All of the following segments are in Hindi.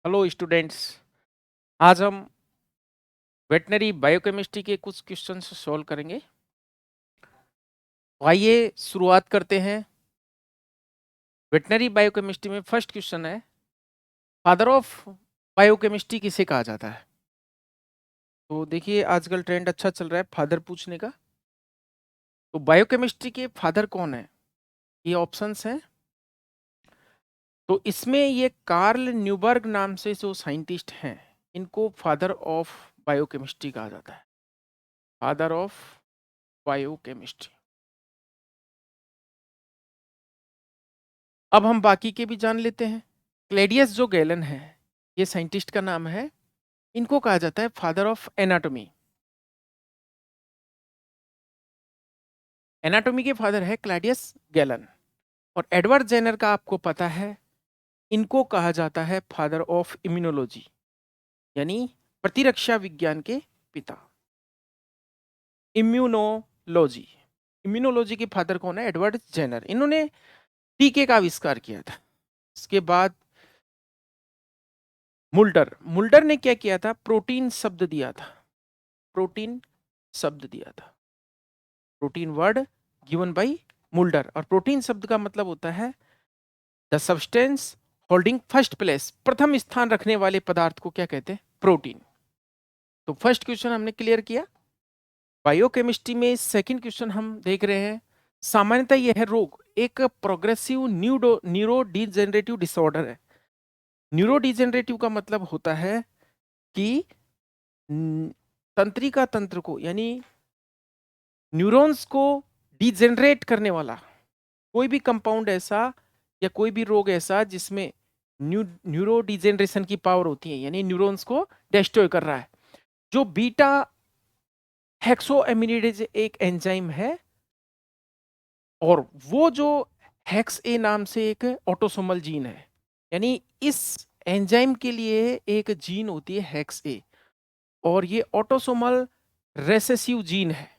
Hello students. आज हम वेटनरी बायोकेमिस्ट्री के कुछ क्वेश्चंस सॉल्व करेंगे। तो आइए शुरुआत करते हैं। वेटनरी बायोकेमिस्ट्री में फर्स्ट क्वेश्चन है, फादर ऑफ बायोकेमिस्ट्री किसे कहा जाता है? तो देखिए आजकल ट्रेंड अच्छा चल रहा है फादर पूछने का। तो बायोकेमिस्ट्री के फादर कौन है? ये ऑप्शंस हैं। तो इसमें ये कार्ल न्यूबर्ग नाम से जो साइंटिस्ट हैं, इनको फादर ऑफ बायोकेमिस्ट्री कहा जाता है। Father of biochemistry. अब हम बाकी के भी जान लेते हैं। क्लेडियस जो गैलन है, ये साइंटिस्ट का नाम है। इनको कहा जाता है फादर ऑफ एनाटॉमी। एनाटॉमी के फादर है क्लैडियस गैलन। और एडवर्ड जेनर का आपको पता है, इनको कहा जाता है फादर ऑफ इम्यूनोलॉजी, यानी प्रतिरक्षा विज्ञान के पिता। इम्यूनोलॉजी। इम्यूनोलॉजी के फादर कौन है? Edward Jenner. इन्होंने टीके का आविष्कार किया था। इसके बाद मुल्डर। मुल्डर ने क्या किया था? प्रोटीन शब्द दिया था। प्रोटीन शब्द दिया था। Protein word given by Mulder. और प्रोटीन शब्द का मतलब होता है the substance holding first place. प्रथम स्थान रखने वाले पदार्थ को क्या कहते हैं? प्रोटीन। तो फर्स्ट क्वेश्चन हमने क्लियर किया। बायोकेमिस्ट्री में सेकंड क्वेश्चन हम देख रहे हैं। सामान्यतः यह है रोग एक प्रोग्रेसिव न्यूरो डिजेनरेटिव डिसऑर्डर है। न्यूरो डिजेनरेटिव का मतलब होता है कि तंत्रिका तंत्र को, यानी न्यूरॉन्स को डिजेनरेट करने वाला कोई भी कंपाउंड ऐसा या कोई भी रोग ऐसा जिसमें न्यूरो डिजेनरेशन की पावर होती है, यानी न्यूरॉन्स को डिस्ट्रॉय कर रहा है। जो बीटा हेक्सोएमिनिडेज एक एंजाइम है, और वो जो हेक्स ए नाम से एक ऑटोसोमल जीन है, यानी इस एंजाइम के लिए एक जीन होती है हेक्स ए, और ये ऑटोसोमल रेसेसिव जीन है।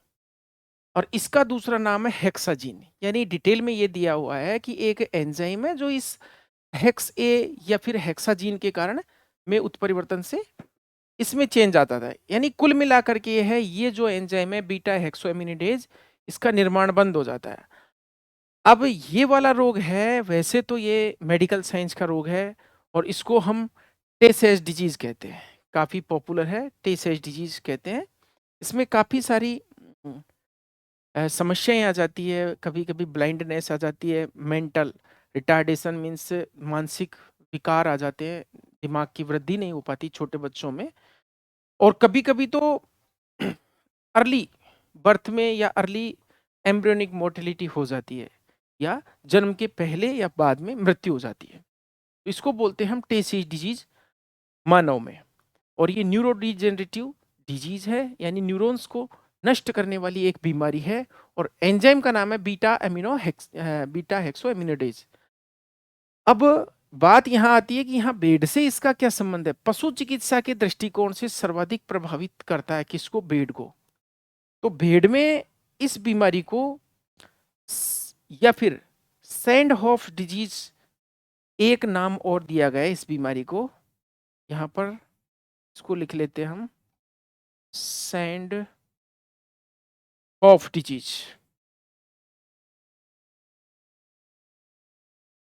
और इसका दूसरा नाम है हेक्साजीन। यानी डिटेल में ये दिया हुआ है कि एक एंजाइम है जो इस हेक्स ए या फिर हेक्साजीन के कारण में उत्परिवर्तन से इसमें चेंज आता था। यानी कुल मिलाकर के ये है, ये जो एंजाइम है बीटा हेक्सोएमिनिडेज, इसका निर्माण बंद हो जाता है। अब ये वाला रोग है, वैसे तो ये मेडिकल साइंस का रोग है और इसको हम टे सेज डिजीज कहते हैं। काफी पॉपुलर है, टे सेज डिजीज कहते हैं। इसमें काफी सारी समस्याएं आ जाती है। कभी कभी ब्लाइंडनेस आ जाती है, मेंटल रिटार्डेशन मीन्स मानसिक विकार आ जाते हैं, दिमाग की वृद्धि नहीं हो पाती छोटे बच्चों में। और कभी कभी तो अर्ली बर्थ में या अर्ली एम्ब्रियोनिक मोर्टेलिटी हो जाती है, या जन्म के पहले या बाद में मृत्यु हो जाती है। तो इसको बोलते हैं हम टे सेज डिजीज मानव में। और ये न्यूरो डिजेनरेटिव डिजीज है, यानी न्यूरॉन्स को नष्ट करने वाली एक बीमारी है। और एंजाइम का नाम है बीटा हेक्सोएमिनिडेज। अब बात यहां आती है कि यहाँ बेड से इसका क्या संबंध है? पशु चिकित्सा के दृष्टिकोण से सर्वाधिक प्रभावित करता है किसको? बेड को। तो भेड़ में इस बीमारी को या फिर सैंडहॉफ डिजीज एक नाम और दिया गया है इस बीमारी को। यहां पर इसको लिख लेते हैं हम, सैंड ऑफ डिजीज।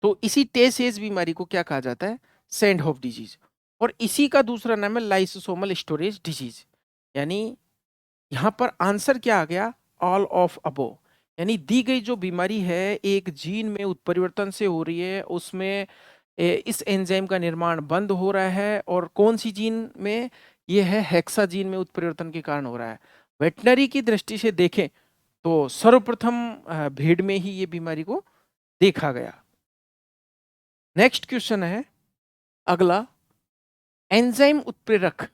तो इसी टेसेज बीमारी को क्या कहा जाता है? सैंडहॉफ डिजीज। और इसी का दूसरा नाम है लाइसोसोमल स्टोरेज डिजीज। यानी यहां पर आंसर क्या आ गया? ऑल ऑफ अबो। यानी दी गई जो बीमारी है एक जीन में उत्परिवर्तन से हो रही है, उसमें इस एंजाइम का निर्माण बंद हो रहा है। और कौन सी जीन में? ये है हेक्सा जीन में उत्परिवर्तन के कारण हो रहा है। वेटनरी की दृष्टि से देखें तो सर्वप्रथम भेड़ में ही ये बीमारी को देखा गया। नेक्स्ट क्वेश्चन है अगला, एंजाइम उत्प्रेरक।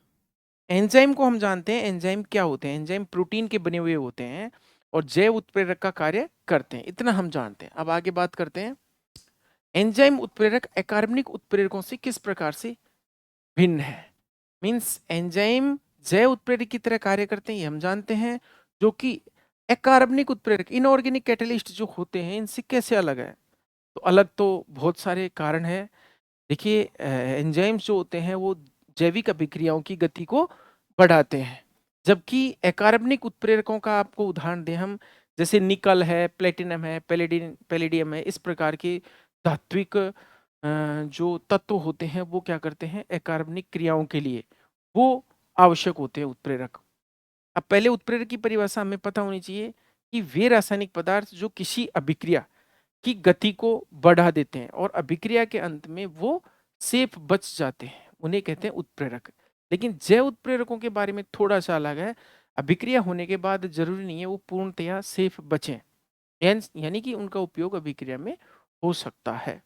एंजाइम को हम जानते हैं, एंजाइम क्या होते हैं? एंजाइम प्रोटीन के बने हुए होते हैं और जैव उत्प्रेरक का कार्य करते हैं, इतना हम जानते हैं। अब आगे बात करते हैं, एंजाइम उत्प्रेरक अकार्बनिक उत्प्रेरकों से किस प्रकार से भिन्न है? मींस एंजाइम जैव उत्प्रेरक की तरह कार्य करते हैं, ये हम जानते हैं, जो कि अकार्बनिक उत्प्रेरक इनऑर्गेनिक कैटलिस्ट जो होते हैं इनसे कैसे अलग है? तो अलग तो बहुत सारे कारण हैं। देखिए एंजाइम्स जो होते हैं वो जैविक अभिक्रियाओं की गति को बढ़ाते हैं, जबकि अकार्बनिक उत्प्रेरकों का आपको उदाहरण दें हम, जैसे निकल है, प्लेटिनम है, पैलेडियम है, इस प्रकार के धात्विक जो तत्व होते हैं वो क्या करते हैं, अकार्बनिक क्रियाओं के लिए वो आवश्यक होते हैं उत्प्रेरक। अब पहले उत्प्रेरक की परिभाषा हमें पता होनी चाहिए कि वे रासायनिक पदार्थ जो किसी अभिक्रिया की गति को बढ़ा देते हैं और अभिक्रिया के अंत में वो सेफ बच जाते हैं, उन्हें कहते हैं उत्प्रेरक। लेकिन जैव उत्प्रेरकों के बारे में थोड़ा सा अलग है। अभिक्रिया होने के बाद जरूरी नहीं है वो पूर्णतया सेफ बचें, यानी कि उनका उपयोग अभिक्रिया में हो सकता है।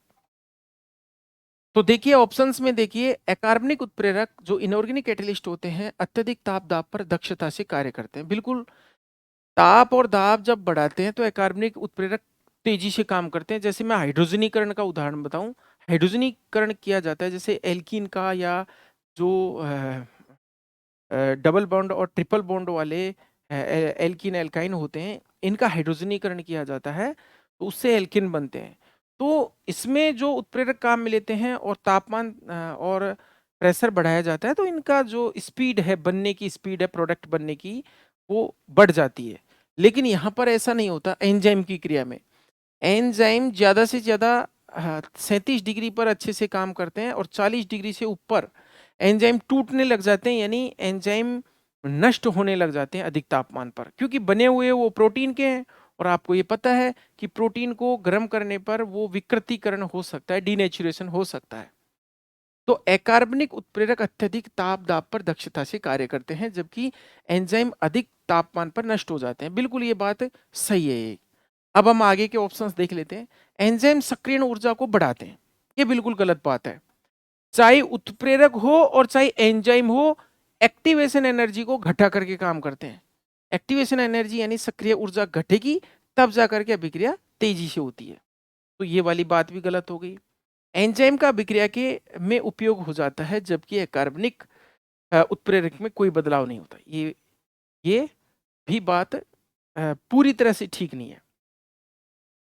तो देखिए ऑप्शंस में देखिए, अकार्बनिक उत्प्रेरक जो इनऑर्गेनिक कैटलिस्ट होते हैं अत्यधिक ताप दाब पर दक्षता से कार्य करते हैं। बिल्कुल, ताप और दाब जब बढ़ाते हैं तो अकार्बनिक उत्प्रेरक तेजी से काम करते हैं। जैसे मैं हाइड्रोजनीकरण का उदाहरण बताऊं, हाइड्रोजनीकरण किया जाता है जैसे एल्कीन का, या जो डबल बॉन्ड और ट्रिपल बॉन्ड वाले एल्कीन एल्काइन होते हैं, इनका हाइड्रोजनीकरण किया जाता है तो उससे एल्कीन बनते हैं। तो इसमें जो उत्प्रेरक काम में लेते हैं और तापमान और प्रेशर बढ़ाया जाता है तो इनका जो स्पीड है, बनने की स्पीड है प्रोडक्ट बनने की, वो बढ़ जाती है। लेकिन यहाँ पर ऐसा नहीं होता एंजाइम की क्रिया में। एंजाइम ज़्यादा से ज़्यादा 37 डिग्री पर अच्छे से काम करते हैं और 40 डिग्री से ऊपर एंजाइम टूटने लग जाते हैं, यानी एंजाइम नष्ट होने लग जाते हैं अधिक तापमान पर, क्योंकि बने हुए वो प्रोटीन के हैं। और आपको ये पता है कि प्रोटीन को गर्म करने पर वो विकृतीकरण हो सकता है, डीनेचुरेशन हो सकता है। तो अकार्बनिक उत्प्रेरक अत्यधिक ताप दाब पर दक्षता से कार्य करते हैं, जबकि एंजाइम अधिक तापमान पर नष्ट हो जाते हैं। बिल्कुल ये बात सही है। अब हम आगे के ऑप्शंस देख लेते हैं। एंजाइम सक्रियण ऊर्जा को बढ़ाते हैं, ये बिल्कुल गलत बात है। चाहे उत्प्रेरक हो और चाहे एंजाइम हो, एक्टिवेशन एनर्जी को घटा करके काम करते हैं। एक्टिवेशन एनर्जी यानी सक्रिय ऊर्जा घटेगी तब जाकर के अभिक्रिया तेजी से होती है, तो ये वाली बात भी गलत हो गई। एंजाइम का अभिक्रिया के में उपयोग हो जाता है, जबकि कार्बनिक उत्प्रेरक में कोई बदलाव नहीं होता। ये भी बात पूरी तरह से ठीक नहीं है।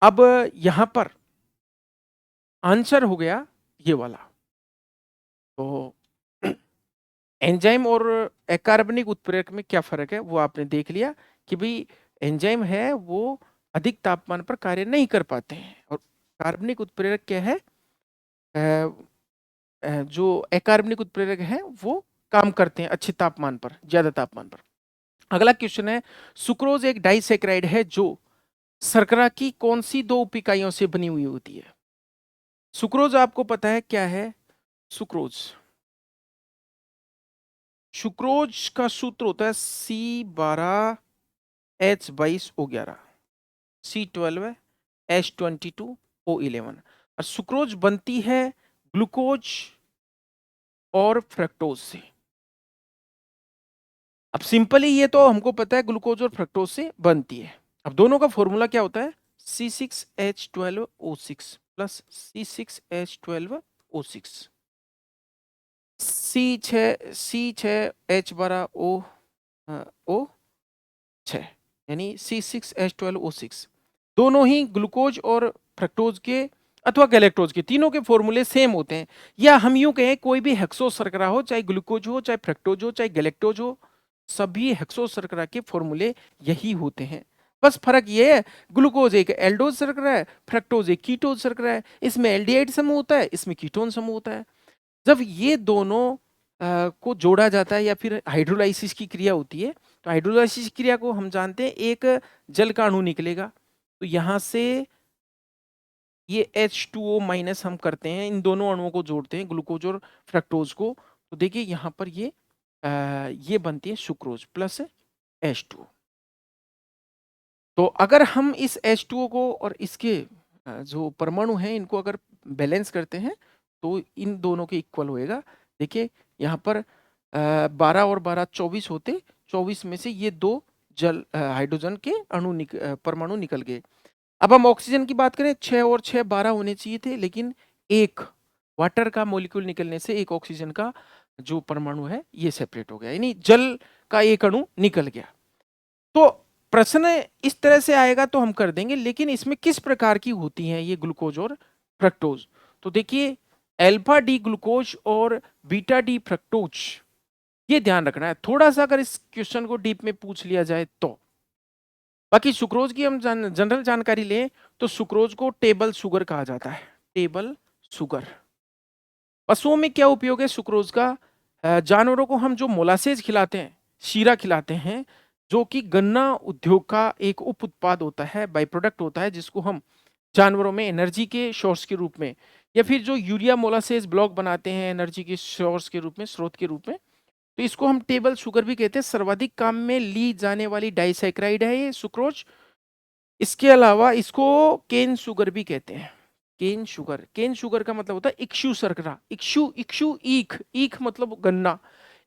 अब यहां पर आंसर हो गया ये वाला। तो एंजाइम और अकार्बनिक उत्प्रेरक में क्या फर्क है वो आपने देख लिया कि भाई एंजाइम है वो अधिक तापमान पर कार्य नहीं कर पाते हैं, और कार्बनिक उत्प्रेरक क्या है, जो अकार्बनिक उत्प्रेरक है वो काम करते हैं अच्छे तापमान पर, ज्यादा तापमान पर। अगला क्वेश्चन है, सुक्रोज एक डाइसैकेराइड है जो शर्करा की कौन सी दो उप इकाइयों से बनी हुई होती है। सुक्रोज आपको पता है क्या है। सुक्रोज, सुक्रोज का सूत्र होता है C12H22O11, C12H22O11। और सुक्रोज बनती है ग्लूकोज और फ्रक्टोज से। अब सिंपली ये तो हमको पता है ग्लूकोज और फ्रक्टोज से बनती है। अब दोनों का फॉर्मूला क्या होता है, C6H12O6 प्लस C6H12O6। C6H12O6 यानी C6H12O6। दोनों ही ग्लूकोज और फ्रक्टोज के अथवा गैलेक्टोज के, तीनों के फॉर्मूले सेम होते हैं। या हम यूं कहें कोई भी हेक्सो शर्करा हो, चाहे ग्लूकोज हो, चाहे फ्रक्टोज हो, चाहे गैलेक्टोज हो, सभी हेक्सो शर्करा के फॉर्मूले यही होते हैं। बस फर्क ये है, ग्लूकोज एक एल्डोज शर्करा है, फ्रक्टोज एक कीटोज शर्करा है। इसमें एल्डिहाइड समूह होता है, इसमें कीटोन समूह होता है। जब ये दोनों को जोड़ा जाता है या फिर हाइड्रोलाइसिस की क्रिया होती है, तो हाइड्रोलाइसिस क्रिया को हम जानते हैं एक जल का अणु निकलेगा, तो यहां से ये H2O माइनस हम करते हैं, इन दोनों अणुओं को जोड़ते हैं ग्लूकोज और फ्रक्टोज को, तो देखिए यहां पर ये बनती है सुक्रोज प्लस H2O। तो अगर हम इस H2O को और इसके जो परमाणु हैं इनको अगर बैलेंस करते हैं तो इन दोनों के इक्वल होएगा। देखिए यहाँ पर 12 और 12 24 होते, 24 में से ये दो जल हाइड्रोजन के परमाणु निकल गए। अब हम ऑक्सीजन की बात करें, 6 और 6 12 होने चाहिए थे, लेकिन एक वाटर का मॉलिक्यूल निकलने से एक ऑक्सीजन का जो परमाणु है ये सेपरेट हो गया, यानी जल का एक अणु निकल गया। तो प्रश्न इस तरह से आएगा तो हम कर देंगे, लेकिन इसमें किस प्रकार की होती हैं ये ग्लूकोज और फ्रक्टोज। तो देखिए अल्फा डी ग्लूकोज और बीटा डी फ्रक्टोज, ये ध्यान रखना है थोड़ा सा, अगर इस क्वेश्चन को डीप में पूछ लिया जाए तो। बाकी सुक्रोज की हम जनरल जानकारी लें तो सुक्रोज को टेबल शुगर कहा जाता है, टेबल शुगर। पशुओं में क्या उपयोग है सुक्रोज का? जानवरों को हम जो मोलासेज खिलाते हैं, शीरा खिलाते हैं, जो कि गन्ना उद्योग का एक उप उत्पाद होता है, बाई प्रोडक्ट होता है, जिसको हम जानवरों में एनर्जी के सोर्स के रूप में, या फिर जो यूरिया मोलासेज ब्लॉक बनाते हैं एनर्जी के सोर्स के रूप में, स्रोत के रूप में, तो इसको हम टेबल शुगर भी कहते हैं। सर्वाधिक काम में ली जाने वाली डाइसैक्राइड है ये सुक्रोज। इसके अलावा इसको केन शुगर भी कहते हैं, केन शुगर। केन शुगर का मतलब होता है इक्षु शर्करा, इक्षु इक्षु ईख, ईख मतलब गन्ना,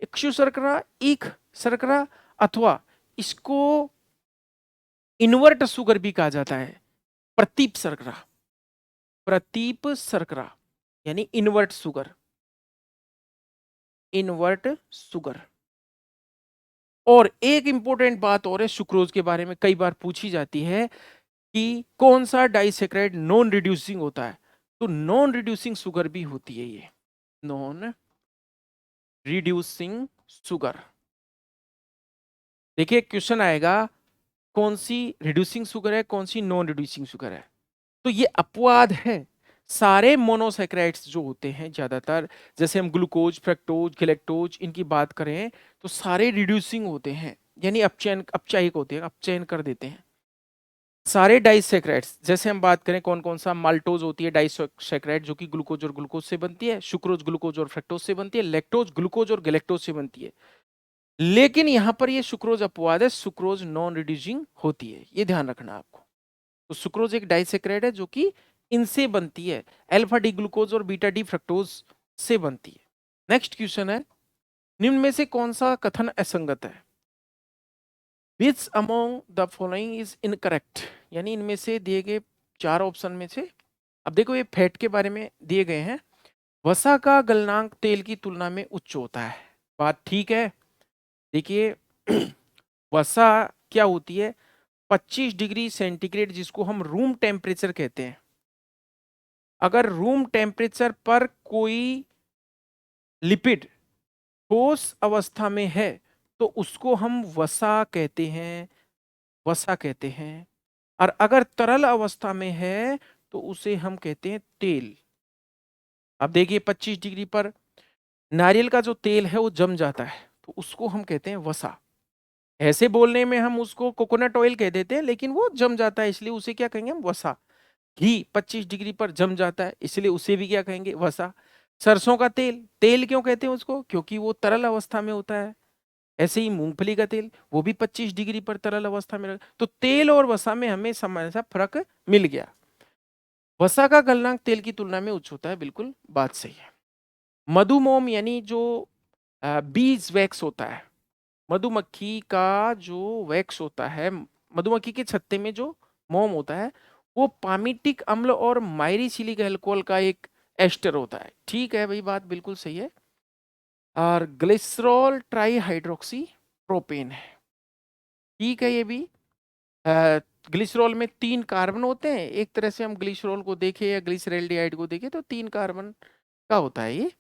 इक्षु शर्करा, ईख शर्करा, अथवा इसको इन्वर्ट शुगर भी कहा जाता है, प्रतीप शर्करा, प्रतीप शर्करा यानी इन्वर्ट शुगर, इन्वर्ट शुगर। और एक इंपॉर्टेंट बात और है सुक्रोज के बारे में, कई बार पूछी जाती है कि कौन सा डाइसैक्राइड नॉन रिड्यूसिंग होता है, तो नॉन रिड्यूसिंग शुगर भी होती है ये, नॉन रिड्यूसिंग शुगर। देखिए क्वेश्चन आएगा कौन सी रिड्यूसिंग शुगर है, कौन सी नॉन रिड्यूसिंग शुगर है, तो ये अपवाद है। सारे मोनोसैकेराइड्स जो होते हैं ज्यादातर, जैसे हम ग्लूकोज, फ्रक्टोज, गैलेक्टोज, इनकी बात करें तो सारे रिड्यूसिंग होते हैं, यानी अपचायक होते हैं, अपचयन कर देते हैं। सारे डाइसैकेराइड्स, जैसे हम बात करें कौन कौन सा, माल्टोज होती है डाइसैकेराइड जो कि ग्लूकोज और ग्लूकोज से बनती है, सुक्रोज ग्लूकोज और फ्रक्टोज से बनती है, लैक्टोज ग्लूकोज और गैलेक्टोज से बनती है। लेकिन यहां पर ये सुक्रोज अपवाद है, सुक्रोज नॉन रिड्यूसिंग होती है, ये ध्यान रखना आपको। तो सुक्रोज एक डाइसैकेराइड है जो कि इनसे बनती है, अल्फा डी ग्लूकोज और बीटा डी फ्रक्टोज से बनती है। नेक्स्ट क्वेश्चन है, निम्न में से कौन सा कथन असंगत है? Which among the following is incorrect, यानी इनमें से दिए गए 4 ऑप्शन में से, अब देखो ये फैट के बारे में दिए गए हैं, वसा का गलनांक तेल की तुलना में उच्च होता है, बात ठीक है। देखिए वसा क्या होती है, 25 डिग्री सेंटीग्रेड जिसको हम रूम टेम्परेचर कहते हैं, अगर रूम टेम्परेचर पर कोई लिपिड ठोस अवस्था में है तो उसको हम वसा कहते हैं, वसा कहते हैं। और अगर तरल अवस्था में है तो उसे हम कहते हैं तेल। अब देखिए 25 डिग्री पर नारियल का जो तेल है वो जम जाता है तो उसको हम कहते हैं वसा। ऐसे बोलने में हम उसको कोकोनट ऑयल कह देते हैं, लेकिन वो जम जाता है इसलिए उसे क्या कहेंगे हम, वसा। घी 25 डिग्री पर जम जाता है इसलिए उसे भी क्या कहेंगे, वसा। सरसों का तेल, तेल क्यों कहते हैं उसको, क्योंकि वो तरल अवस्था में होता है। ऐसे ही मूंगफली का तेल, वो भी 25 डिग्री पर तरल अवस्था में तो तेल और वसा में हमें सामान्य सा फर्क मिल गया। वसा का गलनांक तेल की तुलना में उच्च होता है, बिल्कुल बात सही है। मधुमोम यानी जो बीज वैक्स होता है, मधुमक्खी का जो वैक्स होता है, मधुमक्खी के छत्ते में जो मोम होता है, वो पामीटिक अम्ल और मायरीसिलिक अल्कोहल का एक एस्टर होता है। ठीक है भाई, बात बिल्कुल सही है। और ग्लिसरॉल ट्राईहाइड्रोक्सी प्रोपेन है, ठीक है ये भी। ग्लिसरॉल में 3 कार्बन होते हैं, एक तरह से हम ग्लिसरॉल को देखें या ग्लिसरैल्डिहाइड को देखें तो 3 कार्बन का होता है ये।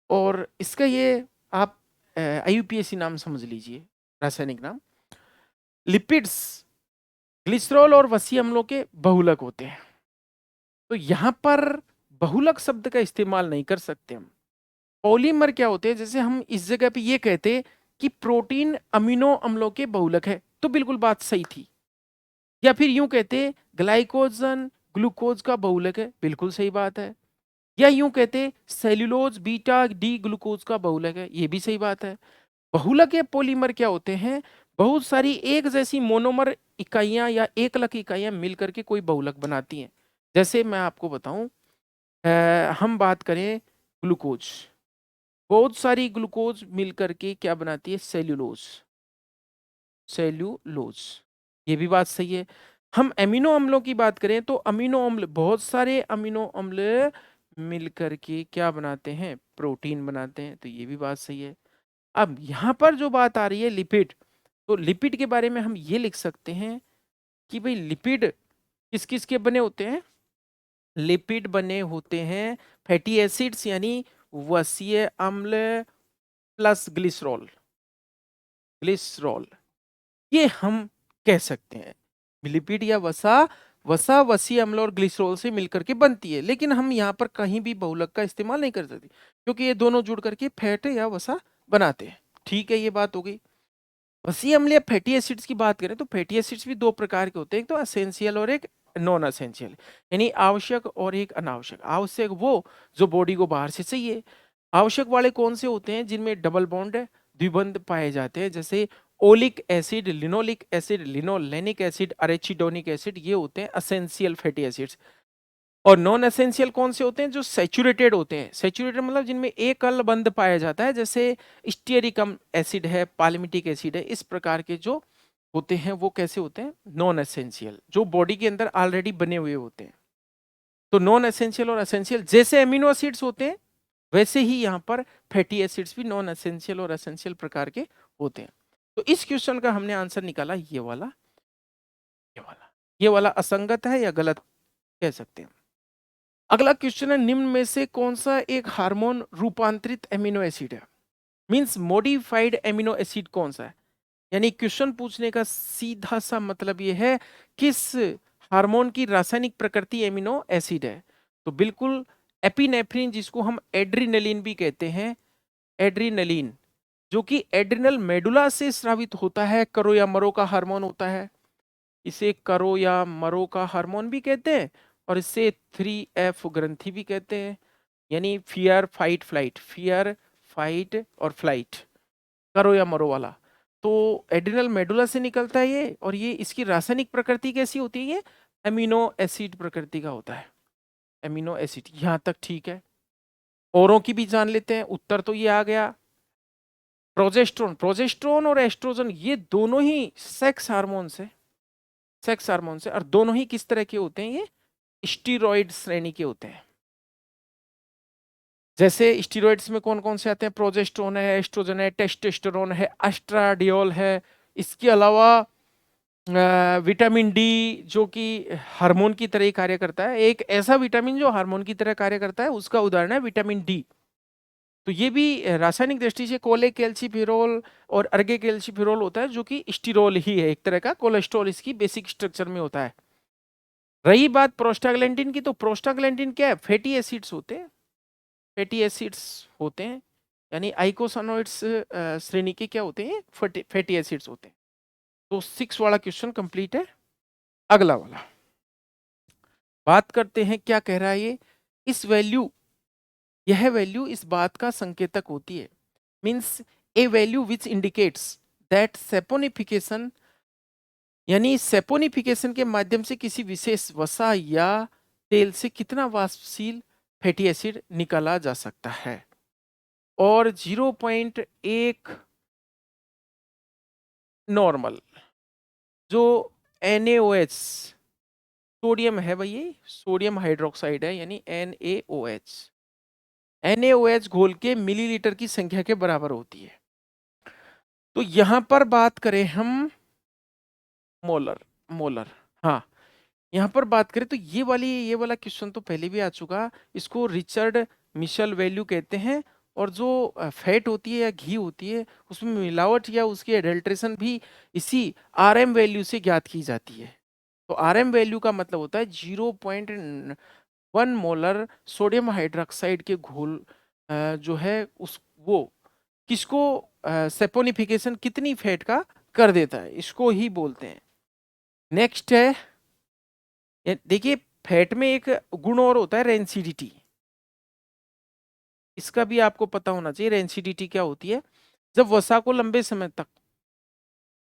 और इसका ये आप आईयूपीएसी नाम समझ लीजिए, रासायनिक नाम। लिपिड्स ग्लिसरॉल और वसी अम्लों के बहुलक होते हैं, तो यहां पर बहुलक शब्द का इस्तेमाल नहीं कर सकते हम। पॉलीमर क्या होते हैं, जैसे हम इस जगह पे ये कहते कि प्रोटीन अमीनो अम्लों के बहुलक है, तो बिल्कुल बात सही थी। या फिर यूं कहते ग्लाइकोजन ग्लूकोज का बहुलक है, बिल्कुल सही बात है। या यूं कहते सेल्यूलोज बीटा डी ग्लूकोज का बहुलक है, ये भी सही बात है। बहुलक या पॉलीमर क्या होते हैं, बहुत सारी एक जैसी मोनोमर इकाइयां या एकलक इकाइयां मिलकर के कोई बहुलक बनाती हैं। जैसे मैं आपको बताऊं, हम बात करें ग्लूकोज, बहुत सारी ग्लूकोज मिलकर के क्या बनाती है, सेल्यूलोज, सेल्यूलोज, ये भी बात सही है। हम अमीनो अम्लों की बात करें तो अमीनो अम्ल, बहुत सारे अमीनो अम्ल मिलकर के क्या बनाते हैं, प्रोटीन बनाते हैं, तो ये भी बात सही है। अब यहां पर जो बात आ रही है लिपिड, तो लिपिड के बारे में हम ये लिख सकते हैं कि भाई लिपिड किस किस के बने होते हैं, लिपिड बने होते हैं फैटी एसिड्स यानी वसीय अम्ल प्लस ग्लिसरॉल, ग्लिसरॉल ये हम कह सकते हैं। लिपिड या वसा, वसा वसीय अम्ल और ग्लिसरॉल से मिलकर के बनती है, लेकिन हम यहाँ पर कहीं भी बहुलक का इस्तेमाल नहीं कर सकते क्योंकि ये दोनों जुड़ करके फैट या वसा बनाते हैं। ठीक है, ये बात हो गई। वसीय अम्ल या फैटी एसिड्स की बात करें तो फैटी एसिड्स भी दो प्रकार के होते हैं, एक तो एसेंशियल और एक नॉन एसेंशियल, यानी आवश्यक और एक अनावश्यक। आवश्यक वो जो बॉडी को बाहर से चाहिए। आवश्यक वाले कौन से होते हैं? जिनमें डबल बॉन्ड द्विबंध पाए जाते हैं, जैसे oleic acid, linoleic acid, linolenic acid, arachidonic acid, ये होते हैं एसेंशियल फैटी एसिड्स। और नॉन एसेंशियल कौन से होते हैं? जो सैचुरेटेड होते हैं। सैचुरेटेड मतलब जिनमें एक अल बंध पाया जाता है, जैसे स्टीयरिकम एसिड है, पालिमिटिक एसिड है, इस प्रकार के जो होते हैं वो कैसे होते हैं? नॉन एसेंशियल, जो बॉडी के अंदर ऑलरेडी बने हुए होते हैं। तो नॉन एसेंशियल और एसेंशियल, जैसे एमिनो एसिड्स होते हैं वैसे ही यहाँ पर फैटी एसिड्स भी नॉन एसेंशियल और एसेंशियल प्रकार के होते हैं। तो इस क्वेश्चन का हमने आंसर निकाला ये वाला, ये वाला, ये वाला असंगत है या गलत कह सकते हैं। अगला क्वेश्चन है, निम्न में से कौन सा एक हार्मोन रूपांतरित एमिनो एसिड है? मींस मॉडिफाइड एमिनो एसिड कौन सा है? यानी क्वेश्चन पूछने का सीधा सा मतलब ये है किस हार्मोन की रासायनिक प्रकृति एमिनो एसिड है। तो बिल्कुल एपिनेफ्रिन, जिसको हम एड्रीनलिन भी कहते हैं, एड्रीनलिन, जो कि एड्रिनल मेडुला से स्रावित होता है, करो या मरो का हार्मोन होता है। इसे करो या मरो का हार्मोन भी कहते हैं और इसे 3F ग्रंथि भी कहते हैं, यानी fear fight flight, fear fight और फ्लाइट, करो या मरो वाला। तो एड्रिनल मेडुला से निकलता है ये, और ये इसकी रासायनिक प्रकृति कैसी होती है? ये एमिनो एसिड प्रकृति का होता है, एमिनो एसिड। यहां तक ठीक है। औरों की भी जान लेते हैं। उत्तर तो ये आ गया। प्रोजेस्ट्रोन, प्रोजेस्ट्रोन और एस्ट्रोजन ये दोनों ही सेक्स हार्मोन्स है, सेक्स हार्मोन्स है, और दोनों ही किस तरह के होते हैं? ये स्टीरॉइड श्रेणी के होते हैं। जैसे स्टीरॉइड्स में कौन कौन से आते हैं? प्रोजेस्ट्रोन है, एस्ट्रोजन है, टेस्टोस्टेरोन है, एस्ट्राडियोल है। इसके अलावा विटामिन डी, जो कि हार्मोन की तरह ही कार्य करता है। एक ऐसा विटामिन जो हार्मोन की तरह कार्य करता है उसका उदाहरण है विटामिन डी। तो ये भी रासायनिक दृष्टि से कोले कैल्सिफेरॉल और अर्गे कैल्सिफेरॉल होता है, जो कि स्टीरोल ही है, एक तरह का कोलेस्ट्रॉल इसकी बेसिक स्ट्रक्चर में होता है। रही बात प्रोस्टाग्लैंडिन की, तो प्रोस्टाग्लैंडिन क्या है? फैटी एसिड्स होते हैं, फैटी एसिड्स होते हैं, यानी आइकोसानोइड्स श्रेणी के क्या होते हैं? फैटी एसिड्स होते हैं। तो 6 वाला क्वेश्चन कंप्लीट है। अगला वाला बात करते हैं, क्या कह रहा है ये? इस वैल्यू, यह वैल्यू इस बात का संकेतक होती है, means A value which indicates that saponification, यानी सेपोनिफिकेशन के माध्यम से किसी विशेष वसा या तेल से कितना वाष्पशील फैटी एसिड निकाला जा सकता है। और 0.1 नॉर्मल जो NaOH सोडियम है भाई, ये सोडियम हाइड्रोक्साइड है, यानी NaOH, NaOH घोल के मिलीलीटर की संख्या के बराबर होती है। तो यहां पर बात करें हम मोलर, मोलर, हाँ, यहां पर बात करें तो ये वाला क्वेश्चन तो पहले भी आ चुका। इसको रिचर्ड मिशेल वैल्यू कहते हैं। और जो फैट होती है या घी होती है उसमें मिलावट या उसकी एडल्ट्रेशन भी इसी RM वैल्यू से ज्ञात की जाती है। तो RM वैल्यू का मतलब होता है 0.1 मोलर सोडियम हाइड्रोक्साइड के घोल जो है उस वो किसको सेपोनिफिकेशन कितनी फैट का कर देता है, इसको ही बोलते हैं। नेक्स्ट है, देखिए फैट में एक गुण और होता है रेंसिडिटी, इसका भी आपको पता होना चाहिए। रेंसिडिटी क्या होती है? जब वसा को लंबे समय तक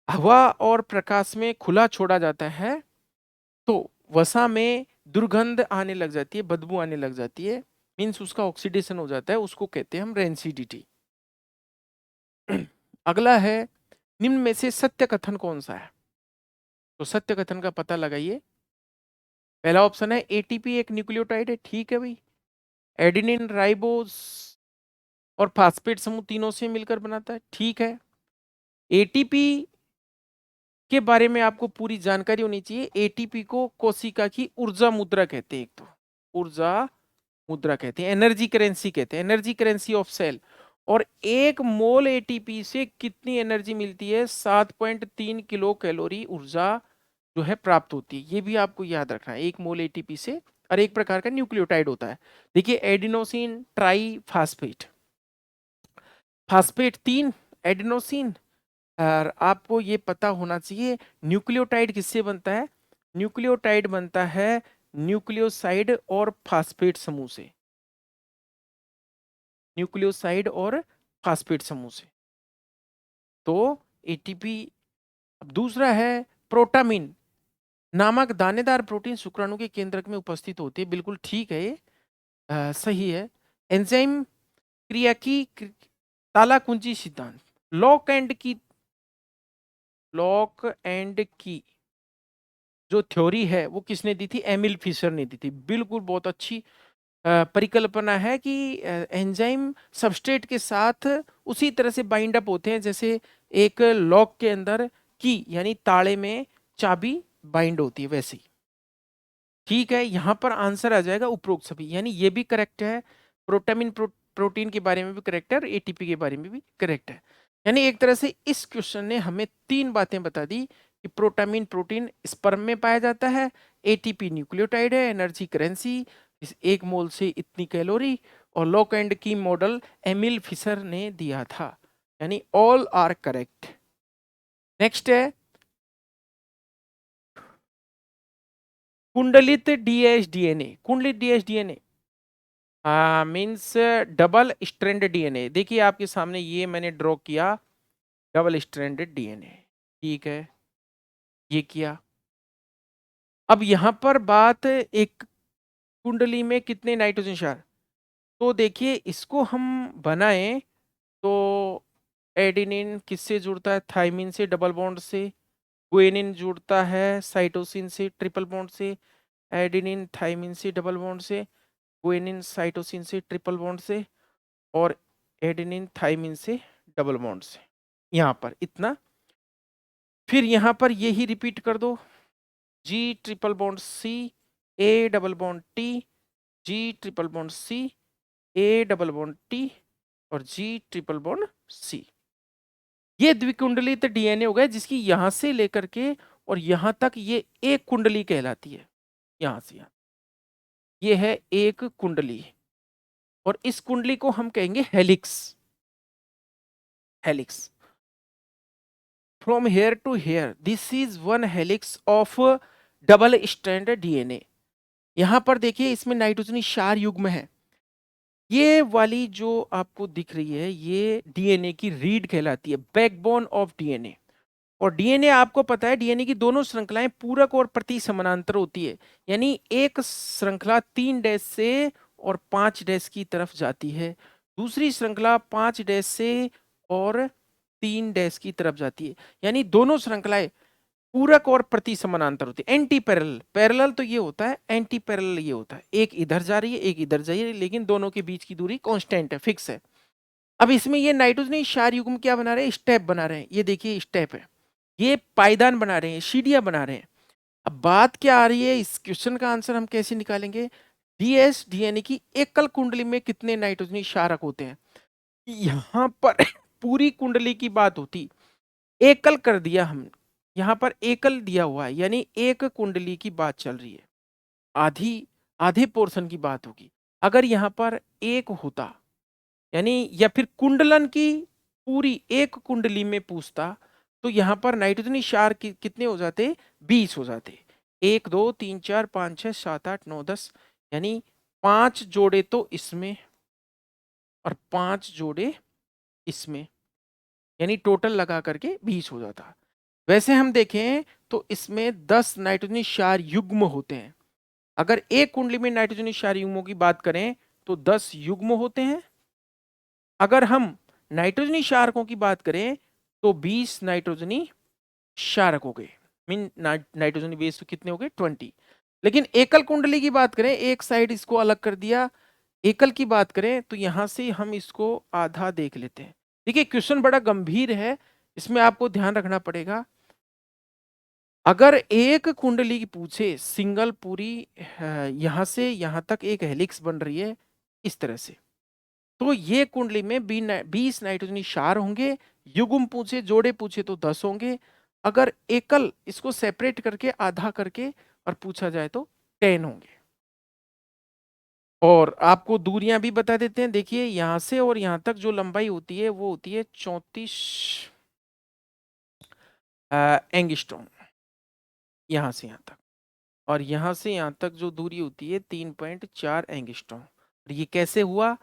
हवा और प्रकाश में खुला छोड़ा जाता है तो वसा में दुर्गंध आने लग जाती है, बदबू आने लग जाती है, मीन्स उसका ऑक्सीडेशन हो जाता है, उसको कहते हैं हम रेंसिडिटी। अगला है, निम्न में से सत्य कथन कौन सा है? तो सत्य कथन का पता लगाइए। पहला ऑप्शन है एटीपी एक न्यूक्लियोटाइड है, ठीक है भाई। एडेनिन, राइबोस और फास्फेट समूह तीनों से मिलकर बनाता है, ठीक है। एटीपी के बारे में आपको पूरी जानकारी होनी चाहिए। एटीपी को कोशिका की ऊर्जा मुद्रा कहते हैं, एक तो ऊर्जा मुद्रा कहते हैं, एनर्जी करेंसी कहते हैं, एनर्जी करेंसी ऑफ सेल। और 1 मोल एटीपी से कितनी एनर्जी मिलती है? 7.3 किलो कैलोरी ऊर्जा जो है प्राप्त होती है। ये भी आपको याद रखना है, 1 मोल एटीपी से। और एक प्रकार का न्यूक्लियोटाइड होता है। देखिए adenosine try phosphate, phosphate 3 adenosine. और आपको ये पता होना चाहिए न्यूक्लियोटाइड किससे बनता है? न्यूक्लियोटाइड बनता है न्यूक्लियोसाइड और फास्फेट समूह से, न्यूक्लियोसाइड और फास्फेट समूह से। तो एटीपी। अब दूसरा है प्रोटामिन नामक दानेदार प्रोटीन शुक्राणु के केंद्रक में उपस्थित होती है। बिल्कुल ठीक है, ये सही है। एंजाइम क्रिया की ताला कुंजी सिद्धांत, लॉक एंड की जो थ्योरी है वो किसने दी थी? एमिल फिशर ने दी थी। बिल्कुल बहुत अच्छी परिकल्पना है कि एंजाइम सबस्ट्रेट के साथ उसी तरह से बाइंड अप होते हैं जैसे एक लॉक के अंदर की यानी ताले में चाबी बाइंड होती है, वैसे ही। ठीक है, यहां पर आंसर आ जाएगा उपरोक्त सभी, यानी ये भी करेक्ट है। प्रोटामिन प्रोटीन के बारे में भी करेक्ट है और एटीपी के बारे में भी करेक्ट है। यानी एक तरह से इस क्वेश्चन ने हमें 3 बातें बता दी कि प्रोटामिन प्रोटीन स्पर्म में पाया जाता है, एटीपी न्यूक्लियोटाइड है, एनर्जी करेंसी, इस 1 मोल से इतनी कैलोरी, और lock and key model Emil Fischer ने दिया था। यानी ऑल आर करेक्ट। नेक्स्ट है कुंडलित डीएसडीएनए। कुंडलित dsDNA means double strand DNA. देखिए आपके सामने ये मैंने ड्रॉ किया डबल स्ट्रैंडेड डीएनए, ठीक है, ये किया। अब यहां पर बात एक कुंडली में कितने नाइट्रोजन क्षार, तो देखिए इसको हम बनाएं तो एडेनिन किससे जुड़ता है? थाइमिन से डबल बॉन्ड से। गुएनिन जुड़ता है साइटोसिन से ट्रिपल बॉन्ड से। एडेनिन थाइमिन से डबल बॉन्ड से, गुएनिन साइटोसिन से ट्रिपल बॉन्ड से, और एडेनिन थाइमिन से डबल बॉन्ड से। यहां पर इतना, फिर यहां पर यही रिपीट कर दो, G triple bond C, a double bond T, G triple bond C, a double bond T, और जी ट्रिपल बॉन्ड सी। ये द्विकुंडलित डीएनए हो गया जिसकी यहां से लेकर के और यहां तक ये एक कुंडली कहलाती है। यहां से यहां ये है एक कुंडली, और इस कुंडली को हम कहेंगे helix. Helix from here to here, this is one helix of double stranded DNA. यहां पर देखिए इसमें नाइट्रोजनी क्षार युग्म है। ये वाली जो आपको दिख रही है ये डीएनए की रीढ़ कहलाती है, बैकबोन ऑफ डीएनए। और डीएनए आपको पता है डीएनए की दोनों श्रृंखलाएं पूरक और प्रति समानांतर होती है। यानी एक श्रृंखला 3 डैश से और 5 डैश की तरफ जाती है, दूसरी श्रृंखला 5 डैश से और 3 डैश की तरफ जाती है। यानी दोनों श्रृंखलाएं पूरक और प्रति समानांतर होती है। एंटी पैरेलल, पैरेलल तो ये होता है, एंटी पैरेलल ये होता है, एक इधर जा रही है एक इधर जा रही है, लेकिन दोनों के बीच की दूरी कांस्टेंट है, फिक्स है। अब इसमें ये नाइट्रोजन क्षार युग्म क्या बना रहे हैं? स्टेप बना रहे हैं। ये देखिए स्टेप है, ये पायदान बना रहे हैं, सीढ़ियां बना रहे हैं। अब बात क्या आ रही है, इस क्वेश्चन का आंसर हम कैसे निकालेंगे? डीएस डीएनए की एकल कुंडली में कितने नाइट्रोजनी क्षारक होते हैं? यहां पर पूरी कुंडली की बात होती, एकल कर दिया हम, यहां पर एकल दिया हुआ है, यानी एक कुंडली की बात चल रही है, आधी आधे पोर्शन की बात होगी। अगर यहां पर एक होता यानी, या फिर कुंडलन की पूरी एक कुंडली में पूछता, तो यहां पर नाइट्रोजनी क्षार कितने हो जाते? 20 हो जाते। 1 2 3 4 5 6 7 8 9 10, यानी 5 जोड़े तो इसमें और 5 जोड़े इसमें, यानी टोटल लगा करके 20 हो जाता। वैसे हम देखें तो इसमें 10 नाइट्रोजनी क्षार युग्म होते हैं। अगर एक कुंडली में नाइट्रोजनी क्षार युग्मों की बात करें तो 10 युग्म होते हैं। अगर हम नाइट्रोजनी क्षारकों की बात करें तो 20 नाइट्रोजनी क्षारक हो गए, मीन नाइट्रोजनी बेस कितने हो गए? 20। लेकिन एकल कुंडली की बात करें, एक साइड इसको अलग कर दिया, एकल की बात करें तो यहां से हम इसको आधा देख लेते हैं। देखिए क्वेश्चन बड़ा गंभीर है, इसमें आपको ध्यान रखना पड़ेगा। अगर एक कुंडली पूछे सिंगल पूरी यहां से यहां तक एक हेलिक्स बन रही है इस तरह से, तो ये कुंडली में 20 नाइट्रोजनी क्षार होंगे। युग्म पूछे, जोड़े पूछे तो 10 होंगे। अगर एकल इसको सेपरेट करके आधा करके और पूछा जाए तो 10 होंगे। और आपको दूरियां भी बता देते हैं। देखिए यहां से और यहां तक जो लंबाई होती है वो होती है 34 एंगस्ट्रॉम, यहां से यहां तक। और यहां से यहां तक जो दूरी होती है 3.4 एंगस्ट्रॉम। और ये कैसे हुआ?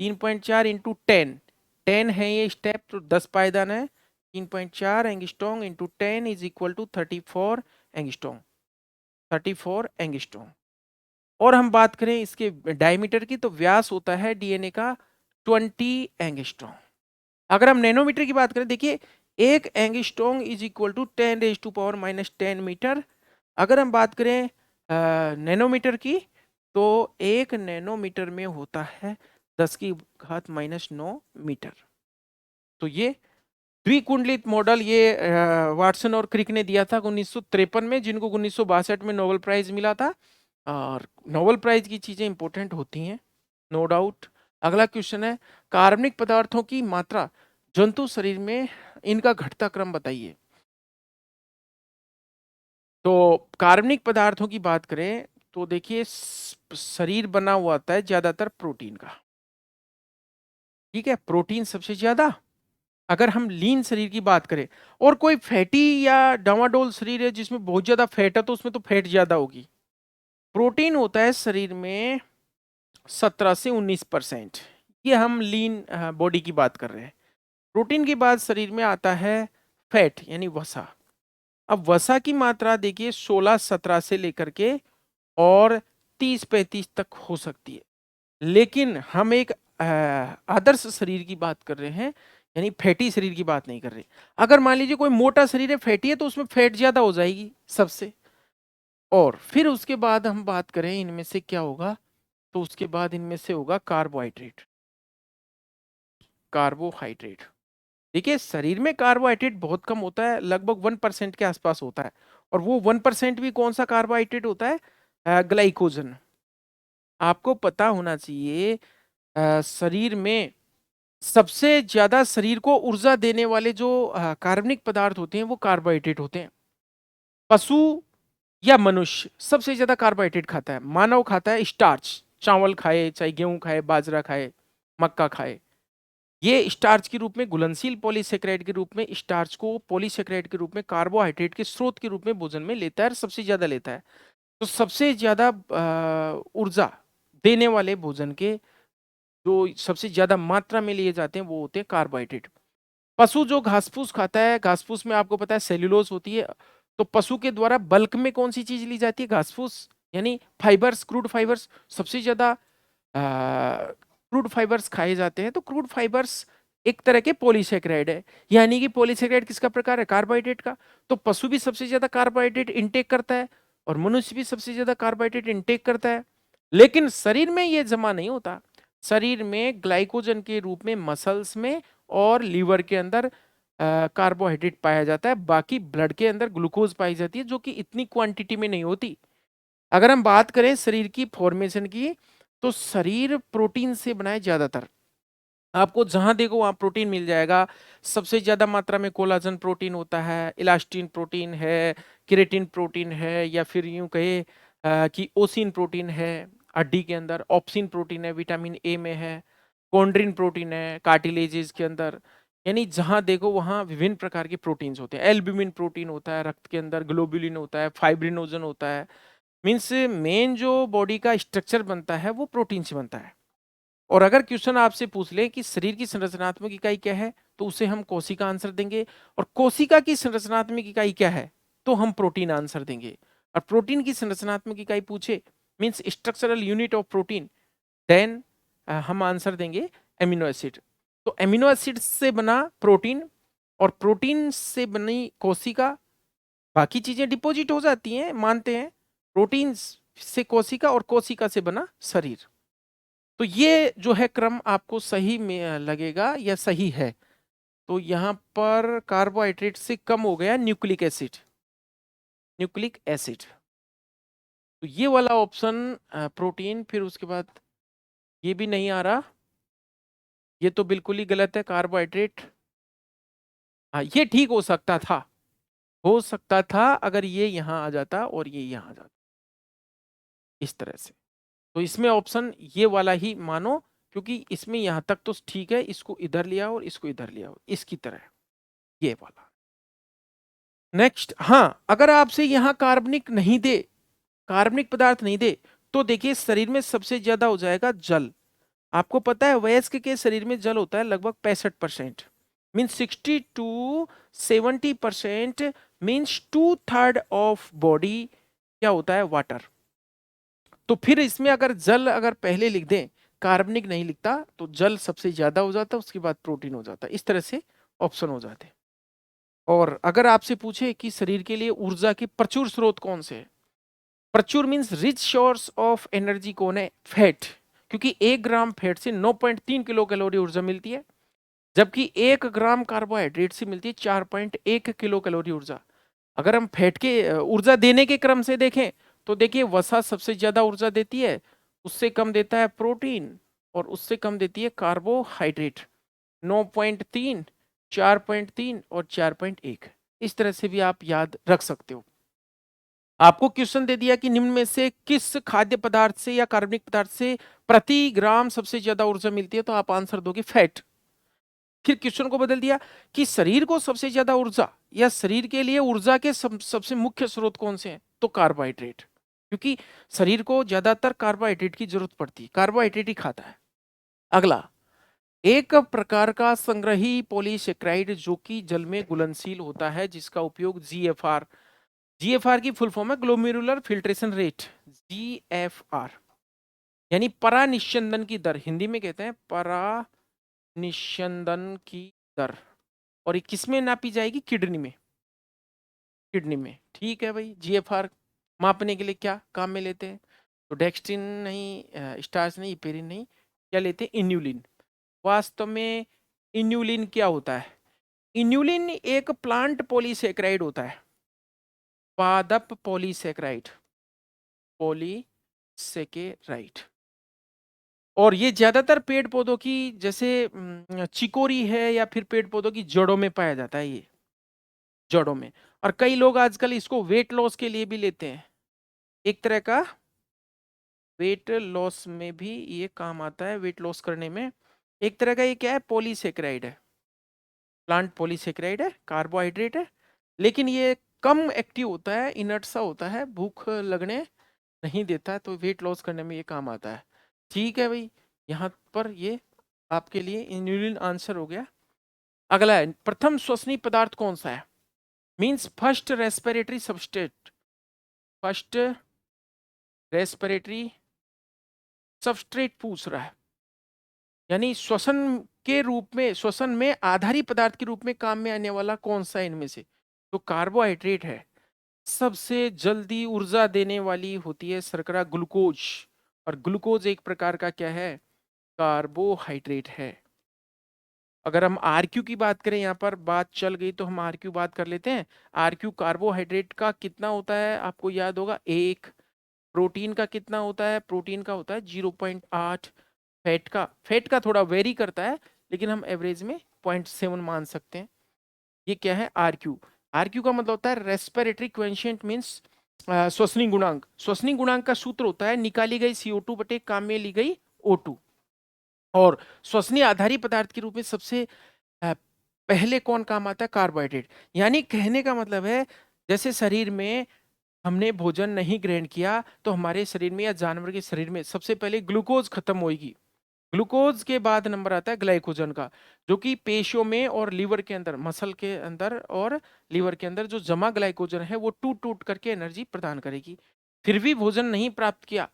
3.4 इंटू 10, 10 है ये स्टेप तो 10 पायदान है। 3.4 angstrom into 10 is equal to 34 angstrom, 34 angstrom. और हम बात करें इसके डायमीटर की तो व्यास होता है डीएनए का 20 एंगस्ट्रॉम। अगर हम नैनोमीटर की बात करें, देखिए एक angstrom is equal to 10⁻⁻10 metre. अगर हम बात करें नैनोमीटर की तो एक नैनोमीटर में होता है 10⁻⁻9 मीटर। तो ये द्विकुंडलित मॉडल ये वाटसन और क्रिक ने दिया था 1953 में, जिनको 1962 में नोबेल प्राइज मिला था। और नोबेल प्राइज की चीजें इंपॉर्टेंट होती हैं, नो डाउट। अगला क्वेश्चन है कार्बनिक पदार्थों की मात्रा जंतु शरीर में, इनका घटता क्रम बताइए। तो कार्बनिक पदार्थों की बात करें तो देखिए शरीर बना हुआ होता है ज्यादातर प्रोटीन का, ठीक है, प्रोटीन सबसे ज्यादा। अगर हम लीन शरीर की बात करें, और कोई फैटी या डावाडोल शरीर है जिसमें बहुत ज्यादा फैट है तो उसमें तो फैट ज्यादा होगी। प्रोटीन होता है शरीर में 17 से 19%। ये हम लीन बॉडी की बात कर रहे हैं। प्रोटीन के बाद शरीर में आता है फैट यानी वसा। अब वसा की मात्रा देखिए 16-17 से लेकर के और 30-35 तक हो सकती है। लेकिन हम एक आदर्श शरीर की बात कर रहे हैं, यानी फैटी शरीर की बात नहीं कर रहे। अगर मान लीजिए कोई मोटा शरीर है, फैटी है, तो उसमें फैट ज्यादा हो जाएगी सबसे। और फिर उसके बाद हम बात करें इनमें से क्या होगा, तो उसके बाद इनमें से होगा कार्बोहाइड्रेट। कार्बोहाइड्रेट, देखिए शरीर में कार्बोहाइड्रेट बहुत कम होता है, लगभग 1% के आसपास होता है। और वो 1% भी कौन सा कार्बोहाइड्रेट होता है? ग्लाइकोजन। आपको पता होना चाहिए शरीर में सबसे ज्यादा शरीर को ऊर्जा देने वाले जो कार्बनिक पदार्थ होते हैं वो कार्बोहाइड्रेट होते हैं। पशु या मनुष्य सबसे ज्यादा कार्बोहाइड्रेट खाता है। मानव खाता है स्टार्च, चावल खाए, चाहे गेहूं खाए, बाजरा खाए, मक्का खाए। ये स्टार्च के रूप में, घुलनशील पॉलीसेकेराइड के रूप में, स्टार्च को पॉलीसेकेराइड के रूप में, कार्बोहाइड्रेट के स्रोत के रूप में भोजन में लेता है और सबसे ज्यादा लेता है। तो सबसे ज्यादा ऊर्जा देने वाले भोजन के जो सबसे ज्यादा मात्रा में लिए जाते हैं वो होते हैं कार्बोहाइड्रेट। पशु जो घास फूस खाता है, घास फूस में आपको पता है सेल्यूलोज होती है। तो पशु के द्वारा बल्क में कौन सी चीज ली जाती है? घास फूस, यानी फाइबर्स, क्रूड फाइबर्स सबसे ज्यादा क्रूड फाइबर्स खाए जाते हैं। तो क्रूड फाइबर्स एक तरह के पॉलीसेकेराइड है, यानी कि पॉलीसेकेराइड किसका प्रकार है? कार्बोहाइड्रेट का। तो पशु भी सबसे ज्यादा कार्बोहाइड्रेट इंटेक करता है और मनुष्य भी सबसे ज्यादा कार्बोहाइड्रेट इंटेक करता है। लेकिन शरीर में यह जमा नहीं होता। शरीर में ग्लाइकोजन के रूप में मसल्स में और लीवर के अंदर कार्बोहाइड्रेट पाया जाता है। बाकी ब्लड के अंदर ग्लूकोज पाई जाती है जो कि इतनी क्वांटिटी में नहीं होती। अगर हम बात करें शरीर की फॉर्मेशन की, तो शरीर प्रोटीन से बना है ज्यादातर। आपको जहां देखो वहां प्रोटीन मिल जाएगा। सबसे ज्यादा मात्रा में कोलाजन प्रोटीन होता है, इलास्टिन प्रोटीन है, केराटिन प्रोटीन है, या फिर यूं कहे कि ओसिन प्रोटीन है हड्डी के अंदर, ऑप्सिन प्रोटीन है विटामिन ए में है, कॉन्ड्रिन प्रोटीन है कार्टिलेजेस के अंदर। यानी जहां देखो वहां विभिन्न प्रकार के प्रोटीन्स होते हैं। एल्ब्यूमिन प्रोटीन होता है रक्त के अंदर, ग्लोबुलिन होता है, फाइब्रिनोजन होता है। मीन्स मेन जो बॉडी का स्ट्रक्चर बनता है वो प्रोटीन से बनता है। और अगर क्वेश्चन आपसे पूछ ले कि शरीर की संरचनात्मक इकाई क्या है, तो उसे हम कोशिका आंसर देंगे। और कोशिका की संरचनात्मक इकाई क्या है, तो हम प्रोटीन आंसर देंगे। और प्रोटीन की संरचनात्मक इकाई पूछे, means structural unit of protein, then हम आंसर देंगे एमिनो एसिड। तो एमिनो एसिड से बना प्रोटीन और प्रोटीन से बनी कोशिका, बाकी चीजें डिपॉजिट हो जाती हैं मानते हैं। प्रोटीन से कोशिका और कोशिका से बना शरीर। तो ये जो है क्रम आपको सही में लगेगा या सही है। तो यहां पर कार्बोहाइड्रेट से कम हो गया न्यूक्लिक एसिड। Nucleic acid. तो ये वाला ऑप्शन प्रोटीन, फिर उसके बाद ये भी नहीं आ रहा, ये तो बिल्कुल ही गलत है, कार्बोहाइड्रेट। हाँ, ये ठीक हो सकता था अगर ये यहाँ आ जाता और ये यहाँ आ जाता इस तरह से। तो इसमें ऑप्शन ये वाला ही मानो, क्योंकि इसमें यहाँ तक तो ठीक है, इसको इधर लिया और इसको इधर लिया इसकी तरह, ये वाला। नेक्स्ट, हाँ, अगर आपसे यहाँ कार्बनिक नहीं दे, कार्बनिक पदार्थ नहीं दे, तो देखिए शरीर में सबसे ज्यादा हो जाएगा जल। आपको पता है वयस्क के शरीर में जल होता है लगभग 65%, means 60 to 70%, means 2/3 of body क्या होता है, वाटर। तो फिर इसमें अगर जल अगर पहले लिख दें, कार्बनिक नहीं लिखता, तो जल सबसे ज्यादा हो जाता, उसके बाद प्रोटीन हो जाता, इस तरह से ऑप्शन हो जाते। और अगर आपसे पूछे कि शरीर के लिए ऊर्जा के प्रचुर स्रोत कौन से हैं, प्रचुर means rich source of energy कौन है, फैट, क्योंकि 1 ग्राम फैट से 9.3 किलो कैलोरी ऊर्जा मिलती है, जबकि 1 ग्राम कार्बोहाइड्रेट से मिलती है 4.1 किलो कैलोरी ऊर्जा। अगर हम फैट के ऊर्जा देने के क्रम से देखें, तो देखिए वसा सबसे ज्यादा ऊर्जा देती है, उससे कम देता है प्रोटीन, और उससे कम देती है कार्बोहाइड्रेट। 9.3, 4.3 और 4.1, इस तरह से भी आप याद रख सकते हो। आपको क्वेश्चन दे दिया कि निम्न में से किस खाद्य पदार्थ से या कार्बनिक पदार्थ से प्रति ग्राम सबसे ज्यादा ऊर्जा मिलती है, तो आप आंसर दोगे फैट। फिर क्वेश्चन को बदल दिया कि शरीर को सबसे ज्यादा ऊर्जा या शरीर के लिए ऊर्जा के सबसे मुख्य स्रोत कौन से हैं, तो कार्बोहाइड्रेट, क्योंकि शरीर को ज्यादातर कार्बोहाइड्रेट की जरूरत पड़ती है, कार्बोहाइड्रेट ही खाता है। अगला, एक प्रकार का संग्रही पॉलीसेक्राइड जो कि जल में घुलनशील होता है, जिसका उपयोग जीएफआर, जीएफआर की फुल फॉर्म है ग्लोमेरुलर फिल्ट्रेशन रेट, जीएफआर, यानी परानिस्यंदन की दर, हिंदी में कहते हैं परानिस्यंदन की दर। और ये किसमें नापी जाएगी, किडनी में, किडनी में। ठीक है भाई, जीएफआर मापने के लिए क्या काम में लेते हैं, तो डेक्स्ट्रिन नहीं, स्टार्च नहीं, पेरिन नहीं, क्या लेते हैं, इन्यूलिन। वास्तव में इन्यूलिन क्या होता है, इन्यूलिन एक प्लांट पॉलीसेक्राइड होता है, पादप पॉलीसेक्राइड, पॉलीसेकेराइड। और ये ज्यादातर पेड़ पौधों की, जैसे चिकोरी है या फिर पेड़ पौधों की जड़ों में पाया जाता है, ये जड़ों में। और कई लोग आजकल इसको वेट लॉस के लिए भी लेते हैं, एक तरह का वेट लॉस में भी ये काम आता है, वेट लॉस करने में। एक तरह का ये क्या है, पॉलीसेक्राइड है, प्लांट पॉलीसेक्राइड है, कार्बोहाइड्रेट है, लेकिन ये कम एक्टिव होता है, इनर्ट सा होता है, भूख लगने नहीं देता, तो वेट लॉस करने में ये काम आता है। ठीक है भाई, यहाँ पर ये आपके लिए इन्यूलिन आंसर हो गया। अगला है, प्रथम श्वसनीय पदार्थ कौन सा है, means first respiratory substrate, first respiratory substrate पूछ रहा है, यानी श्वसन के रूप में, श्वसन में आधारी पदार्थ के रूप में काम में आने वाला कौन सा है इनमें से, तो कार्बोहाइड्रेट है। सबसे जल्दी ऊर्जा देने वाली होती है शर्करा, ग्लूकोज, और ग्लूकोज एक प्रकार का क्या है, कार्बोहाइड्रेट है। अगर हम आरक्यू की बात करें, यहाँ पर बात चल गई तो हम आरक्यू बात कर लेते हैं। आरक्यू कार्बोहाइड्रेट का कितना होता है, आपको याद होगा 1। प्रोटीन का कितना होता है, प्रोटीन का होता है 0.8। फैट का थोड़ा वेरी करता है, लेकिन हम एवरेज में 0.7 मान सकते हैं। ये क्या है, आरक्यू। आरक्यू का मतलब होता है रेस्पिरेटरी क्वेंशेंट, मीन्स श्वसनीय गुणांक। श्वसनीय गुणांक का सूत्र होता है निकाली गई CO2 बटे काम में ली गई O2। और श्वसनीय आधारी पदार्थ के रूप में सबसे पहले कौन काम आता है, कार्बोहाइड्रेट। यानी कहने का मतलब है, जैसे शरीर में हमने भोजन नहीं ग्रहण किया, तो हमारे शरीर में या जानवर के शरीर में सबसे पहले ग्लूकोज खत्म होगी, ग्लूकोज के बाद नंबर आता है ग्लाइकोजन का, जो कि पेशियों में और लीवर के अंदर, मसल के अंदर और लीवर के अंदर जो जमा ग्लाइकोजन है वो टूट टूट करके एनर्जी प्रदान करेगी। फिर भी भोजन नहीं प्राप्त किया,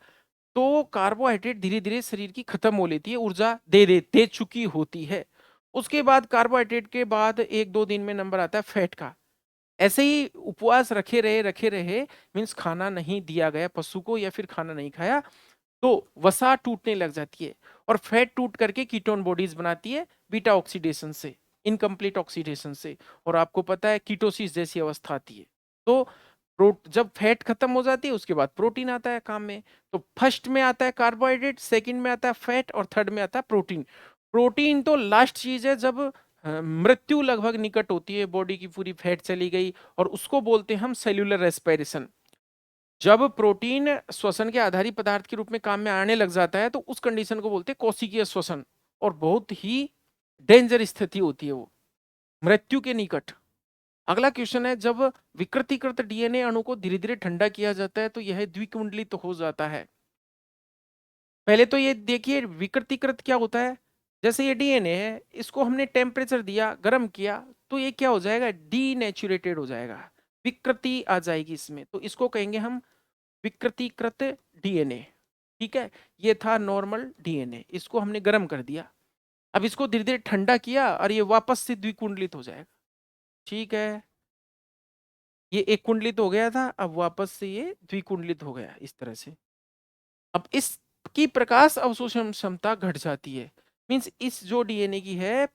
तो कार्बोहाइड्रेट धीरे धीरे शरीर की खत्म हो लेती है, ऊर्जा दे चुकी होती है। उसके बाद कार्बोहाइड्रेट के बाद 1-2 दिन में नंबर आता है फैट का। ऐसे ही उपवास रखे रहे मीन्स खाना नहीं दिया गया पशु को, या फिर खाना नहीं खाया, तो वसा टूटने लग जाती है, और फैट टूट करके कीटोन बॉडीज बनाती है, बीटा ऑक्सीडेशन से, इनकम्प्लीट ऑक्सीडेशन से, और आपको पता है कीटोसिस जैसी अवस्था आती है। तो जब फैट खत्म हो जाती है उसके बाद प्रोटीन आता है काम में। तो फर्स्ट में आता है कार्बोहाइड्रेट, सेकंड में आता है फैट और थर्ड में आता है प्रोटीन। प्रोटीन तो लास्ट चीज है, जब मृत्यु लगभग निकट होती है, बॉडी की पूरी फैट चली गई, और उसको बोलते हैं हम सेल्यूलर रेस्पिरेशन। जब प्रोटीन श्वसन के आधारी पदार्थ के रूप में काम में आने लग जाता है तो उस कंडीशन को बोलते हैं कोशिकीय श्वसन, और बहुत ही डेंजर स्थिति होती है वो, मृत्यु के निकट। अगला क्वेश्चन है, जब विकृतीकृत डीएनए अणु को धीरे धीरे ठंडा किया जाता है तो यह द्विकुंडलित तो हो जाता है। पहले तो ये देखिए विकृतीकृत क्या होता है। जैसे ये डीएनए है, इसको हमने टेम्परेचर दिया, गर्म किया, तो ये क्या हो जाएगा, डीनेचुरेटेड हो जाएगा, विकृति आ जाएगी इसमें, तो इसको कहेंगे हम विकृतीकृत डीएनए। ठीक है, ये था नॉर्मल डीएनए, इसको हमने गर्म कर दिया, अब इसको धीरे धीरे ठंडा किया और ये वापस से द्विकुंडलित हो जाएगा। ठीक है, ये एक कुंडलित हो गया था, अब वापस से ये द्विकुंडलित हो गया इस तरह से। अब इसकी प्रकाश अवशोषण क्षमता घट जाती है, मींस इस जो डीएनए की है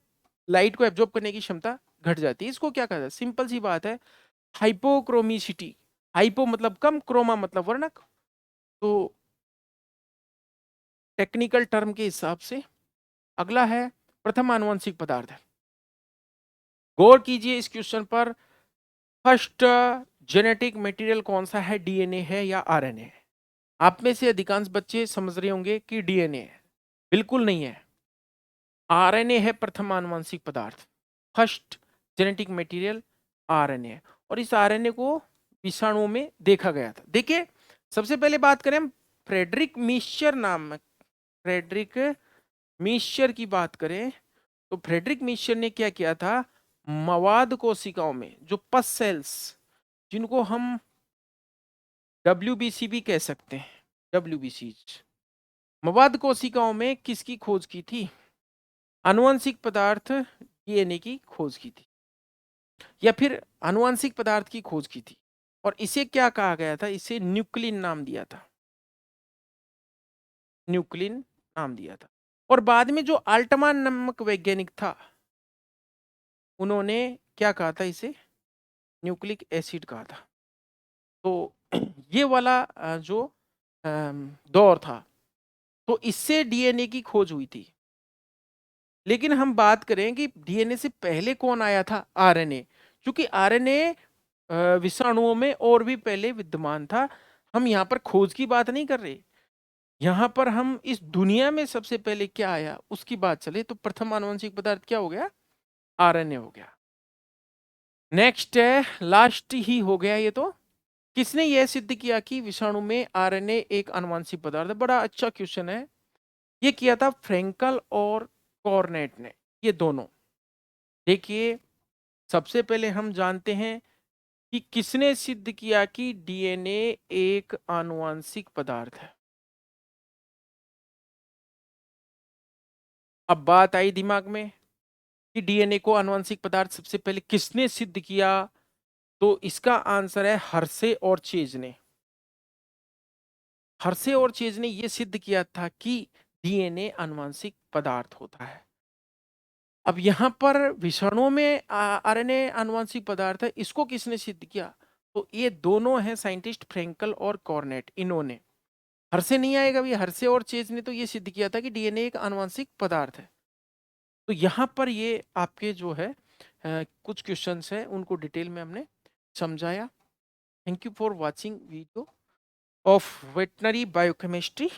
लाइट को एब्जॉर्ब करने की क्षमता घट जाती है। इसको क्या कहता है, सिंपल सी बात है, हाइपोक्रोमिसिटी। हाइपो मतलब कम, क्रोमा मतलब वर्णक, तो टेक्निकल टर्म के हिसाब से। अगला है प्रथम आनुवंशिक पदार्थ। गौर कीजिए इस क्वेश्चन पर, फर्स्ट जेनेटिक मटेरियल कौन सा है, डीएनए है या आरएनए है। आप में से अधिकांश बच्चे समझ रहे होंगे कि डीएनए है, बिल्कुल नहीं है, आरएनए है प्रथम आनुवंशिक पदार्थ। फर्स्ट जेनेटिक मटेरियल आरएनए है, और इस आरएनए को विषाणुओं में देखा गया था। देखिए सबसे पहले बात करें हम फ्रेडरिक मीशर नाम, फ्रेडरिक मीशर की बात करें तो फ्रेडरिक मीशर ने क्या किया था, मवाद कोशिकाओं में जो पस सेल्स, जिनको हम WBC भी कह सकते हैं, WBC, मवाद कोशिकाओं में किसकी खोज की थी, आनुवंशिक पदार्थ डीएनए की खोज की थी, या फिर आनुवंशिक पदार्थ की खोज की थी, और इसे क्या कहा गया था, इसे न्यूक्लिन नाम दिया था, न्यूक्लिन नाम दिया था। और बाद में जो अल्टमान नामक वैज्ञानिक था, उन्होंने क्या कहा था, इसे न्यूक्लिक एसिड कहा था। तो ये वाला जो दौर था, तो इससे डीएनए की खोज हुई थी। लेकिन हम बात करें कि डीएनए से पहले कौन आया था, आरएनए, क्योंकि आरएनए विषाणुओं में और भी पहले विद्यमान था। हम यहाँ पर खोज की बात नहीं कर रहे, यहाँ पर हम इस दुनिया में सबसे पहले क्या आया उसकी बात चले, तो प्रथम आनुवंशिक पदार्थ क्या हो गया, आरएनए हो गया। नेक्स्ट है, लास्ट ही हो गया ये तो, किसने यह सिद्ध किया कि विषाणु में आरएनए एक आनुवंशिक पदार्थ है। बड़ा अच्छा क्वेश्चन है, ये किया था फ्रेंकल और कॉर्नेट ने, ये दोनों। देखिए सबसे पहले हम जानते हैं कि किसने सिद्ध किया कि डीएनए एक आनुवंशिक पदार्थ है। अब बात आई दिमाग में कि डीएनए को आनुवंशिक पदार्थ सबसे पहले किसने सिद्ध किया, तो इसका आंसर है हर्शे और चेज ने। हर्शे और चेज ने यह सिद्ध किया था कि डीएनए आनुवंशिक पदार्थ होता है। अब यहां पर विषाणुओं में आरएनए आनुवंशिक पदार्थ है, इसको किसने सिद्ध किया, तो ये दोनों हैं साइंटिस्ट, फ्रेंकल और कॉर्नेट, इन्होंने। हर्शे नहीं आएगा भी, हर्शे और चेज ने तो ये सिद्ध किया था कि डीएनए एक आनुवंशिक पदार्थ है। तो यहाँ पर ये आपके जो है कुछ क्वेश्चंस हैं, उनको डिटेल में हमने समझाया। Thank you for watching video of veterinary biochemistry.